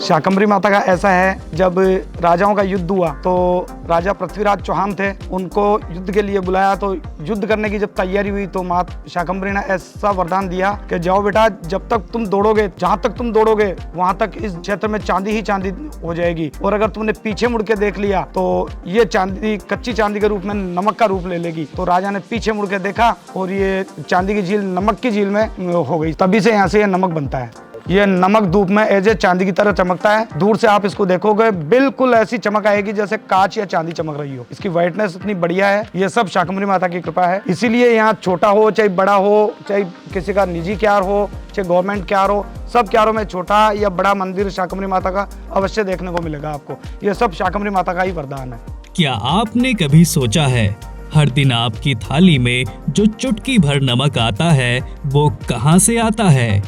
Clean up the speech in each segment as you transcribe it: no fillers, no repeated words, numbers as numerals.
शाकंभरी माता का ऐसा है, जब राजाओं का युद्ध हुआ तो राजा पृथ्वीराज चौहान थे, उनको युद्ध के लिए बुलाया। तो युद्ध करने की जब तैयारी हुई तो माता शाकंभरी ने ऐसा वरदान दिया कि जाओ बेटा, जब तक तुम दौड़ोगे, जहां तक तुम दौड़ोगे वहां तक इस क्षेत्र में चांदी ही चांदी हो जाएगी, और अगर तुमने पीछे मुड़ के देख लिया तो ये चांदी कच्ची चांदी के रूप में नमक का रूप ले लेगी। तो राजा ने पीछे मुड़ के देखा और ये चांदी की झील नमक की झील में हो गई। तभी से यहाँ से ये नमक बनता है। ये नमक धूप में एजे चांदी की तरह चमकता है। दूर से आप इसको देखोगे बिल्कुल ऐसी चमक आएगी जैसे कांच या चांदी चमक रही हो। इसकी व्हाइटनेस इतनी बढ़िया है। ये सब शाकंभरी माता की कृपा है। इसीलिए यहाँ छोटा हो चाहे बड़ा हो, चाहे किसी का निजी क्यार हो चाहे गवर्नमेंट क्यार हो, सब क्यारों में छोटा या बड़ा मंदिर शाकंभरी माता का अवश्य देखने को मिलेगा आपको। ये सब शाकंभरी माता का ही वरदान है। क्या आपने कभी सोचा है हर दिन आपकी थाली में जो चुटकी भर नमक आता है वो कहाँ से आता है?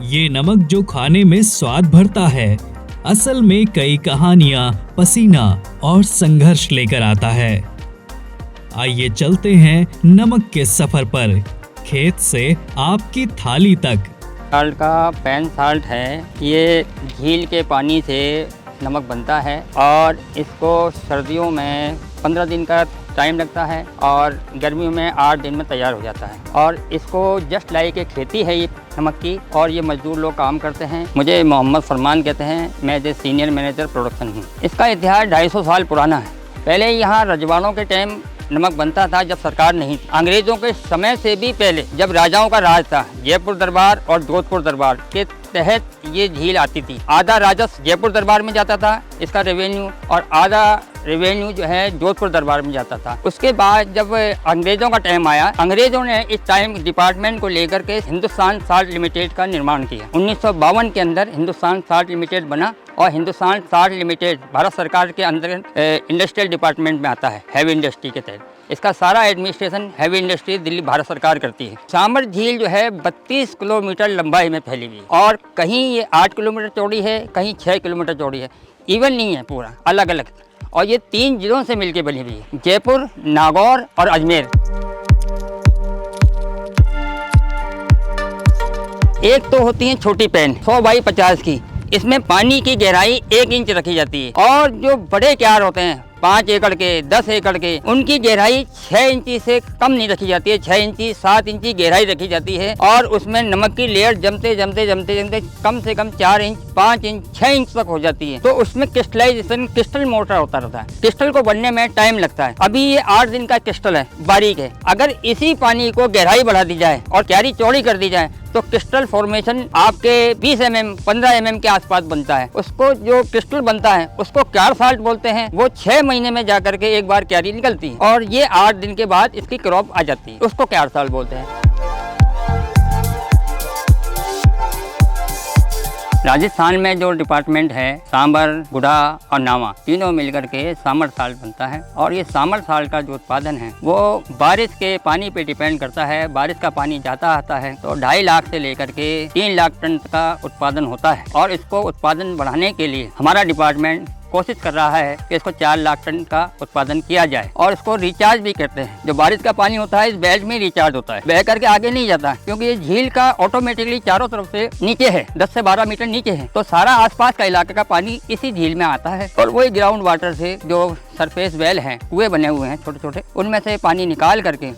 ये नमक जो खाने में स्वाद भरता है, असल में कई कहानियां, पसीना और संघर्ष लेकर आता है। आइए चलते हैं नमक के सफर पर, खेत से आपकी थाली तक। साल्ट का पैन साल्ट है। ये झील के पानी से नमक बनता है और इसको सर्दियों में 15 दिन का टाइम लगता है और गर्मियों में 8 दिन में तैयार हो जाता है। और इसको जस्ट लाइक एक खेती है ये नमक की, और ये मजदूर लोग काम करते हैं। मुझे मोहम्मद फरमान कहते हैं, मैं जो सीनियर मैनेजर प्रोडक्शन हूँ। इसका इतिहास 250 साल पुराना है। पहले यहाँ रजवाड़ों के टाइम नमक बनता था जब सरकार नहीं थी। अंग्रेजों के समय से भी पहले जब राजाओं का राज था, जयपुर दरबार और जोधपुर दरबार के तहत ये झील आती थी। आधा राजस्व जयपुर दरबार में जाता था इसका रेवेन्यू, और आधा रेवेन्यू जो है जोधपुर दरबार में जाता था। उसके बाद जब अंग्रेजों का टाइम आया, अंग्रेजों ने इस टाइम डिपार्टमेंट को लेकर के हिंदुस्तान साल्ट लिमिटेड का निर्माण किया। 1952 के अंदर हिंदुस्तान साल्ट लिमिटेड बना, और हिंदुस्तान साल्ट लिमिटेड भारत सरकार के अंदर इंडस्ट्रियल डिपार्टमेंट में आता है, हैवी इंडस्ट्री के तहत। इसका सारा administration heavy industry Delhi Bharat सरकार करती है। सामर झील जो है 32 किलोमीटर लंबाई में फैली हुई है, और कहीं ये 8 किलोमीटर चौड़ी है, कहीं 6 किलोमीटर चौड़ी है। इवन नहीं है, पूरा अलग अलग। और ये 3 जिलों से मिलकर बनी हुई है, जयपुर, नागौर और अजमेर। एक तो होती है छोटी पैन 100 बाई 50 की, इसमें पानी की गहराई 1 इंच रखी जाती है। और जो बड़े क्यार होते हैं 5 एकड़ के, 10 एकड़ के, उनकी गहराई 6 इंची से कम नहीं रखी जाती है। 6 इंची 7 इंची गहराई रखी जाती है, और उसमें नमक की लेयर जमते जमते जमते जमते कम से कम 4 इंच, 5 इंच, 6 इंच तक हो जाती है। तो उसमें क्रिस्टलाइजेशन, क्रिस्टल मोटर होता रहता है। क्रिस्टल को बनने में टाइम लगता है। अभी ये 8 दिन का क्रिस्टल है, बारीक है। अगर इसी पानी को गहराई बढ़ा दी जाए और क्यारी चौड़ी कर दी जाए तो क्रिस्टल फॉर्मेशन आपके 20 mm, 15 mm के आसपास बनता है। उसको जो क्रिस्टल बनता है उसको क्यार साल्ट बोलते हैं। वो 6 महीने में जाकर के एक बार क्यारी निकलती है, और ये 8 दिन के बाद इसकी क्रॉप आ जाती है, उसको क्यार साल्ट बोलते हैं। राजस्थान में जो डिपार्टमेंट है, सांबर, गुड़ा और नावा, तीनों मिलकर के सामर साल्ट बनता है। और ये सामर साल्ट का जो उत्पादन है वो बारिश के पानी पे डिपेंड करता है। बारिश का पानी जाता आता है तो 2.5 लाख से लेकर के 3 लाख टन का उत्पादन होता है। और इसको उत्पादन बढ़ाने के लिए हमारा डिपार्टमेंट कोशिश कर रहा है कि इसको 4 लाख टन का उत्पादन किया जाए। और इसको रिचार्ज भी करते हैं। जो बारिश का पानी होता है इस बेल्ट में रिचार्ज होता है, बह करके आगे नहीं जाता, क्योंकि ये झील का ऑटोमेटिकली चारों तरफ से नीचे है, 10 से 12 मीटर नीचे है। तो सारा आसपास का इलाके का पानी इसी झील में आता है, और वही ग्राउंड वाटर से जो सरफेस वेल है, कुएं बने हुए हैं छोटे छोटे, उनमें से पानी निकाल करके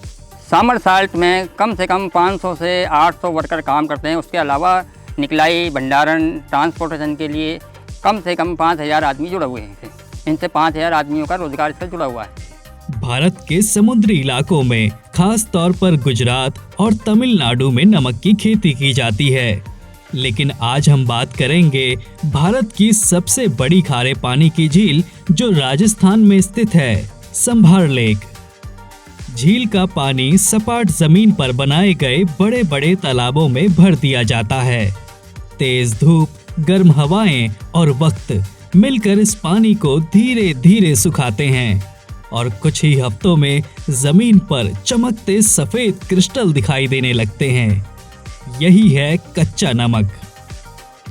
सामर साल्ट में कम से कम 500 से 800 वर्कर काम करते हैं। उसके अलावा निकलाई, भंडारण, ट्रांसपोर्टेशन के लिए कम से कम 5000 आदमी जुड़े हुए हैं। इनसे 5000 आदमियों का रोजगार इससे जुड़ा हुआ है। भारत के समुद्री इलाकों में, खास तौर पर गुजरात और तमिलनाडु में नमक की खेती की जाती है। लेकिन आज हम बात करेंगे भारत की सबसे बड़ी खारे पानी की झील जो राजस्थान में स्थित है, संभार लेक। झील का पानी सपाट जमीन पर बनाए गए बड़े बड़े तालाबों में भर दिया जाता है। तेज धूप, गर्म हवाएं और वक्त मिलकर इस पानी को धीरे धीरे सुखाते हैं, और कुछ ही हफ्तों में जमीन पर चमकते सफेद क्रिस्टल दिखाई देने लगते हैं। यही है कच्चा नमक।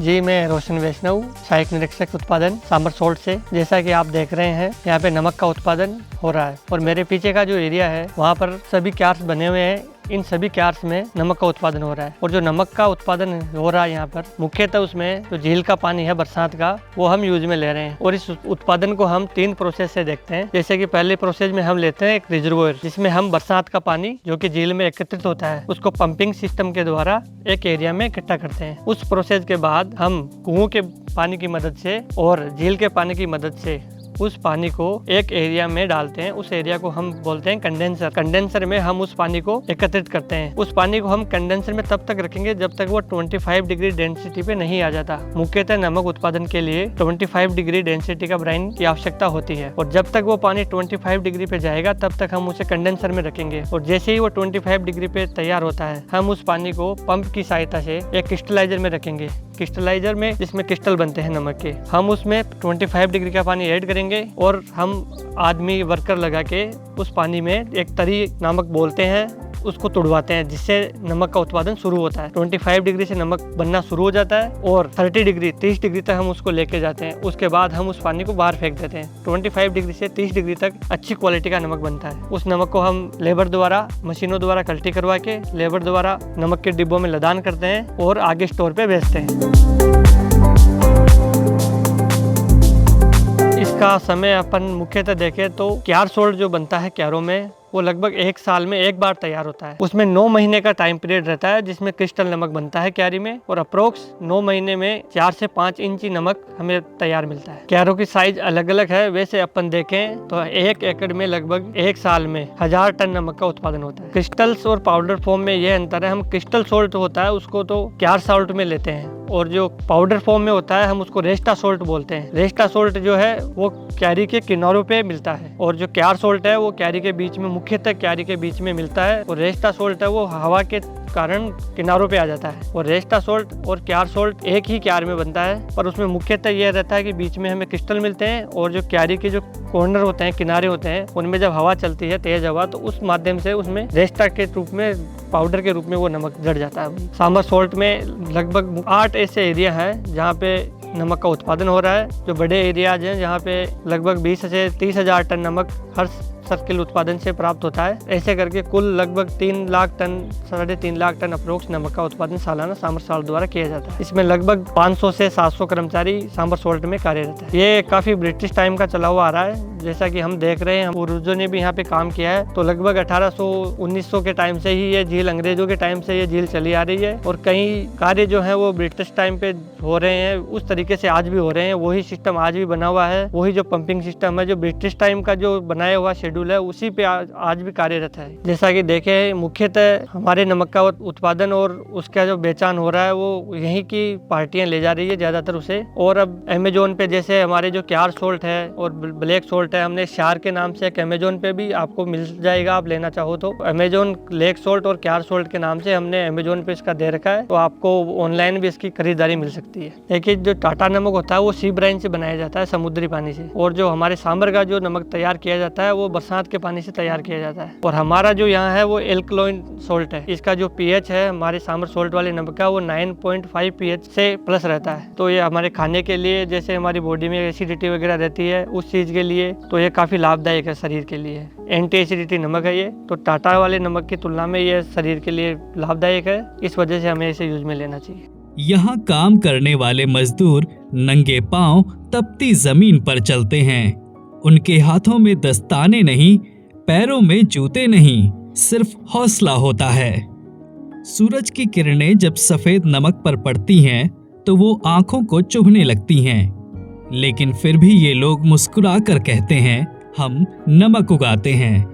जी, मैं रोशन वैष्णव, सहायक निरीक्षक उत्पादन सामर सोल्ट से। जैसा कि आप देख रहे हैं यहाँ पे नमक का उत्पादन हो रहा है, और मेरे पीछे का जो एरिया है वहाँ पर सभी क्यार्स बने हुए हैं इन सभी क्यार्स में नमक का उत्पादन हो रहा है। और जो नमक का उत्पादन हो रहा है यहाँ पर मुख्यतः उसमें जो झील का पानी है बरसात का, वो हम यूज में ले रहे हैं। और इस उत्पादन को हम 3 प्रोसेस से देखते हैं। जैसे कि पहले प्रोसेस में हम लेते हैं एक रिजर्वोयर, जिसमें हम बरसात का पानी जो कि झील में एकत्रित होता है उसको पंपिंग सिस्टम के द्वारा एक एरिया में इकट्ठा करते हैं। उस प्रोसेस के बाद हम कुओं के पानी की मदद से और झील के पानी की मदद से उस पानी को एक एरिया में डालते हैं। उस एरिया को हम बोलते हैं कंडेंसर। कंडेंसर में हम उस पानी को एकत्रित करते हैं। उस पानी को हम कंडेंसर में तब तक रखेंगे जब तक वो 25 डिग्री डेंसिटी पे नहीं आ जाता। मुख्यतः नमक उत्पादन के लिए 25 डिग्री डेंसिटी का ब्राइन की आवश्यकता होती है। और जब तक वो पानी 25 डिग्री पे जाएगा तब तक हम उसे कंडेंसर में रखेंगे। और जैसे ही वो 25 डिग्री पे तैयार होता है हम उस पानी को पंप की सहायता से एक क्रिस्टलाइजर में रखेंगे। क्रिस्टलाइजर में जिसमें क्रिस्टल बनते हैं नमक के, हम उसमें 25 डिग्री का पानी ऐड करेंगे और हम आदमी वर्कर लगा के उस पानी में एक तरी नामक बोलते हैं उसको तुड़वाते हैं, जिससे नमक का उत्पादन शुरू होता है। 25 डिग्री से नमक बनना शुरू हो जाता है और 30 डिग्री तक हम उसको लेके जाते हैं। उसके बाद हम उस पानी को बाहर फेंक देते हैं। 25 डिग्री से 30 डिग्री तक अच्छी क्वालिटी का नमक बनता है। उस नमक को हम लेबर द्वारा मशीनों द्वारा कल्टी करवा के लेबर द्वारा नमक के डिब्बों में लदान करते हैं और आगे स्टोर पे बेचते हैं। इसका समय अपन मुख्यतः देखें तो क्यार सोल्ट जो बनता है क्यारों में, वो लगभग 1 साल में एक बार तैयार होता है। उसमें 9 महीने का टाइम पीरियड रहता है जिसमें क्रिस्टल नमक बनता है क्यारी में, और अप्रोक्स 9 महीने में 4 से 5 इंची नमक हमें तैयार मिलता है। क्यारों की साइज अलग अलग है। वैसे अपन देखें तो 1 एकड़ में लगभग 1 साल में 1000 टन नमक का उत्पादन होता है। क्रिस्टल्स और पाउडर फॉर्म में यह अंतर है, हम क्रिस्टल सोल्ट होता है उसको तो क्यार सॉल्ट में लेते हैं, और जो पाउडर फॉर्म में होता है हम उसको रेस्टा सोल्ट बोलते हैं। रेस्टा सोल्ट जो है वो क्यारी के किनारों पे मिलता है, और जो क्यार सोल्ट है वो क्यारी के बीच में, मुख्यतः क्यारी के बीच में मिलता है। और रेस्टा सोल्ट है वो हवा के कारण किनारों पे आ जाता है। और रेस्टा सोल्ट और क्यार सोल्ट एक ही क्यार में बनता है, पर उसमें मुख्यतः यह रहता है कि बीच में हमें क्रिस्टल मिलते हैं, और जो क्यारी के जो कॉर्नर होते हैं, किनारे होते हैं, उनमें जब हवा चलती है तेज हवा, तो उस माध्यम से उसमें रेस्टा के रूप में, पाउडर के रूप में वो नमक जड़ जाता है। सांबर सोल्ट में लगभग 8 ऐसे एरिया हैं जहाँ पे नमक का उत्पादन हो रहा है। जो बड़े एरियाज हैं जहाँ पे लगभग 20 से 30 हजार टन नमक हर सर्किल उत्पादन से प्राप्त होता है। ऐसे करके कुल लगभग 3 lakh ton, 3.5 lakh ton approx नमक का उत्पादन सालाना सांबर सोल्ट द्वारा किया जाता है। इसमें लगभग 500 से 700 कर्मचारी सांबर सोल्ट में कार्यरत है। ये काफ़ी ब्रिटिश टाइम का चला हुआ आ रहा है, जैसा कि हम देख रहे हैं। पूर्वजों ने भी यहाँ पे काम किया है, तो लगभग 1800-1900 के टाइम से ही ये झील, अंग्रेजों के टाइम से ये झील चली आ रही है। और कई कार्य जो है वो ब्रिटिश टाइम पे हो रहे हैं, उस तरीके से आज भी हो रहे हैं। वही सिस्टम आज भी बना हुआ है, वही जो पंपिंग सिस्टम है, जो ब्रिटिश टाइम का जो बनाया हुआ शेड्यूल है, उसी पे आज भी कार्यरत है। जैसा कि देखें, मुख्यतः हमारे नमक का उत्पादन और उसका जो बेचान हो रहा है वो यहीं की पार्टियां ले जा रही है ज़्यादातर उसे। और अब अमेजोन पे जैसे हमारे जो क्यार सोल्ट है और ब्लैक सोल्ट है, हमने शार के नाम से एक अमेजोन पे भी आपको मिल जाएगा, आप लेना चाहो तो। अमेजोन लेक सोल्ट और क्यार सोल्ट के नाम से हमने अमेजोन पे इसका दे रखा है, तो आपको ऑनलाइन भी इसकी खरीदारी मिल सकती है। देखिए, जो टाटा नमक होता है वो सी ब्राइन से बनाया जाता है, समुद्री पानी से। और जो हमारे सांबर का जो नमक तैयार किया जाता है वो बरसात के पानी से तैयार किया जाता है। और हमारा जो यहाँ है वो एल्कलाइन सोल्ट है। इसका जो पीएच है हमारे सांबर सोल्ट वाले नमक का वो 9.5 पीएच से प्लस रहता है। तो ये हमारे खाने के लिए, जैसे हमारी बॉडी में एसिडिटी वगैरह रहती है उस चीज़ के लिए, तो ये काफ़ी लाभदायक है शरीर के लिए। एंटी एसिडिटी नमक है ये, तो टाटा वाले नमक की तुलना में ये शरीर के लिए लाभदायक है। इस वजह से हमें इसे यूज में लेना चाहिए। यहाँ काम करने वाले मजदूर नंगे पांव तपती जमीन पर चलते हैं। उनके हाथों में दस्ताने नहीं, पैरों में जूते नहीं, सिर्फ हौसला होता है। सूरज की किरणें जब सफेद नमक पर पड़ती हैं तो वो आंखों को चुभने लगती हैं, लेकिन फिर भी ये लोग मुस्कुरा कर कहते हैं, हम नमक उगाते हैं।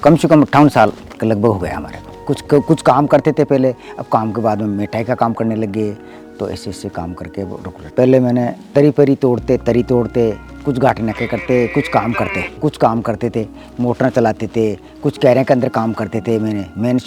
कम से कम 58 साल का लगभग हो गया हमारे को। कुछ काम करते थे पहले, अब काम के बाद में मिठाई का काम करने लग गए, तो ऐसे काम करके रुक रहे। पहले मैंने तरी तोड़ते, कुछ गांठ नके करते, कुछ काम करते थे, मोटर चलाते थे, कुछ कैरे के अंदर काम करते थे। मैंने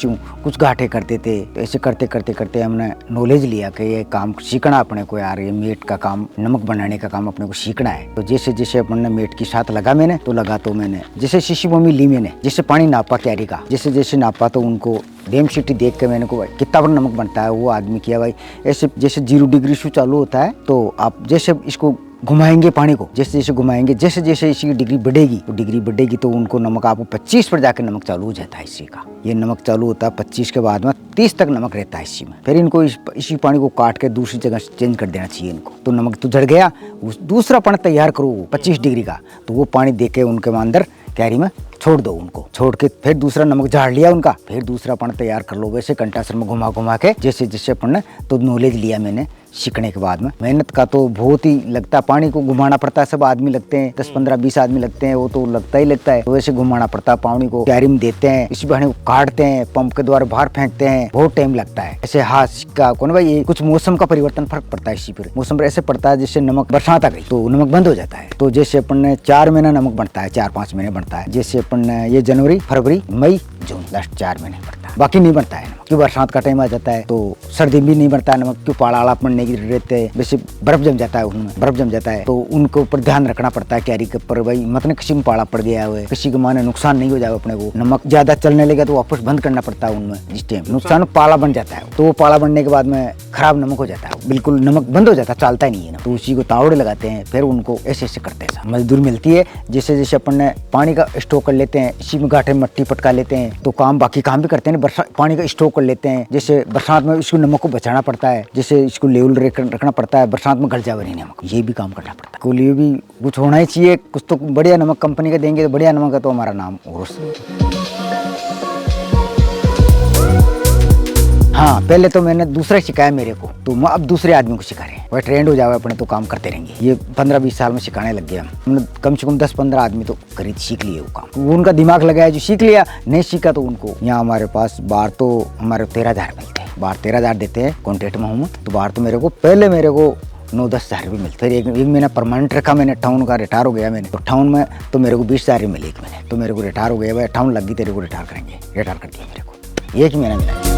कुछ गांठे करते थे। तो ऐसे करते हमने नॉलेज लिया कि ये काम सीखना अपने को यार, ये मीट का काम, नमक बनाने का काम अपने को सीखना है। तो जैसे अपन ने मीट के साथ लगा मैंने जैसे शीशी भूमि ली, मैंने जैसे पानी नापा क्यारी का, जैसे नापा तो उनको डेमसिटी देख के मैंने को भाई कितना नमक बनता है वो आदमी किया भाई। ऐसे जैसे 0 डिग्री से चालू होता है, तो आप जैसे इसको घुमाएंगे पानी को, जैसे जैसे घुमाएंगे, जैसे जैसे इसकी डिग्री बढ़ेगी तो डिग्री बढ़ेगी तो उनको नमक आपको 25 पर जाकर नमक चालू हो जाता है इसी का। ये नमक चालू होता है 25 के बाद में 30 तक नमक रहता है इसी में। फिर इनको इसी पानी को काट के दूसरी जगह चेंज कर देना चाहिए इनको। तो नमक तो झड़ गया, दूसरा पानी तैयार करो 25 डिग्री का, तो वो पानी दे के उनके अंदर कैरी में छोड़ दो उनको। छोड़ के फिर दूसरा नमक झाड़ लिया उनका, फिर दूसरा पानी तैयार कर लो। वैसे कंटासर में घुमा घुमा के जैसे जैसे अपन ने तो नॉलेज लिया मैंने सीखने के बाद में। मेहनत का तो बहुत ही लगता है, पानी को घुमाना पड़ता है, सब आदमी लगते हैं 10 15 20 आदमी लगते हैं, वो तो लगता ही लगता है। तो वैसे घुमाना पड़ता है, पानी को कैरी में देते हैं, इसी पानी को काटते हैं, पंप के द्वारा बाहर फेंकते हैं, बहुत टाइम लगता है। ऐसे हाथ का कौन भाई, कुछ मौसम का परिवर्तन फर्क पड़ता है इसी पर। मौसम पर ऐसे पड़ता है जैसे नमक बरसात आ गई तो नमक बंद हो जाता है। तो जैसे अपन ने 4 महीना नमक बनता है, 4-5 महीने बनता है। जैसे अपन ने ये जनवरी फरवरी मई जून लास्ट 4 महीने बनता है, बाकी नहीं बनता है नमक। क्यों बरसात का टाइम आ जाता है तो सर्दी भी नहीं बनता है नमक, क्यों पाला पड़ने की जरूरत है, वैसे बर्फ जम जाता है, उनमें बर्फ जम जाता है तो उनके ऊपर ध्यान रखना पड़ता है कैरी के ऊपर भाई, मतलब किसी में पाला पड़ गया है, किसी के माने नुकसान नहीं हो जाए अपने को। नमक ज्यादा चलने लगे तो वापस बंद करना पड़ता है उनमें, जिस टाइम नुकसान पाला बन जाता है तो वो पाला बनने के बाद में खराब नमक हो जाता है, बिल्कुल नमक बंद हो जाता है, चलता ही नहीं है ना। तो उसी को तावड़े लगाते हैं, फिर उनको ऐसे ऐसे करते हैं। मजदूर मिलती है, जैसे जैसे अपन ने पानी का स्टॉक कर लेते हैं, इसी में गांठे मट्टी पटका लेते हैं तो काम बाकी काम भी करते हैं, पानी का स्टॉक कर लेते हैं। जैसे बरसात में इसको नमक को बचाना पड़ता है, जैसे इसको लेवल रखना पड़ता है, बरसात में गल जावे नहीं नमक, ये भी काम करना पड़ता है। को लिए भी कुछ होना ही चाहिए, कुछ तो बढ़िया नमक कंपनी का देंगे तो बढ़िया नमक है तो हमारा नाम और। हाँ, पहले तो मैंने दूसरा सिखाया मेरे को, तो मैं अब दूसरे आदमी को सिखा रहे हैं, वह ट्रेंड हो जाए अपने तो काम करते रहेंगे। ये 15-20 साल में सिखाने लग गया हमने, कम से कम 10-15 आदमी तो खरीद सीख लिए वो काम। वो उनका दिमाग लगाया, जो सीख लिया, नहीं सीखा तो उनको यहाँ हमारे पास बाहर तो हमारे 13,000 मिलते हैं, बाहर 13,000 देते हैं कॉन्ट्रैक्ट में हूँ तो बाहर तो मेरे को पहले 9-10 हज़ार भी मिलते। फिर एक महीना परमानेंट रखा मैंने, टाउन का रिटायर हो गया मैंने, तो टाउन में तो मेरे को 20,000 मिले एक महीने, तो मेरे को रिटायर हो गया भाई, टाउन लग गई तेरे को रिटायर करेंगे, रिटायर कर दिया मेरे को, एक महीना मिला।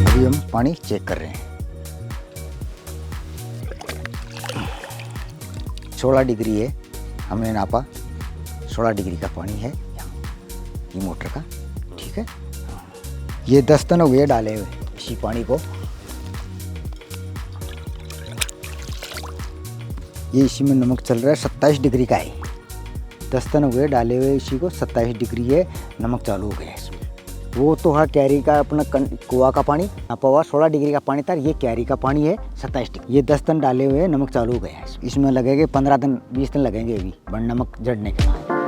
अभी हम पानी चेक कर रहे हैं, 16 डिग्री है, हमने नापा 16 डिग्री का पानी है यहाँ, ये मोटर का, ठीक है। ये 10 टन हो गए डाले हुए इसी पानी को, ये इसी में नमक चल रहा है 27 डिग्री का है, 10 टन हो गए डाले हुए इसी को, 27 डिग्री है, नमक चालू हो गया इसमें। वो तो है कैरी का अपना कुआ का पानी, नापा हुआ 16 डिग्री का पानी था, ये कैरी का पानी है 27 डिग्री। ये 10 टन डाले हुए नमक चालू हो गया है, इसमें लगेंगे 15 दिन 20 दिन लगेंगे अभी नमक जड़ने के बाद।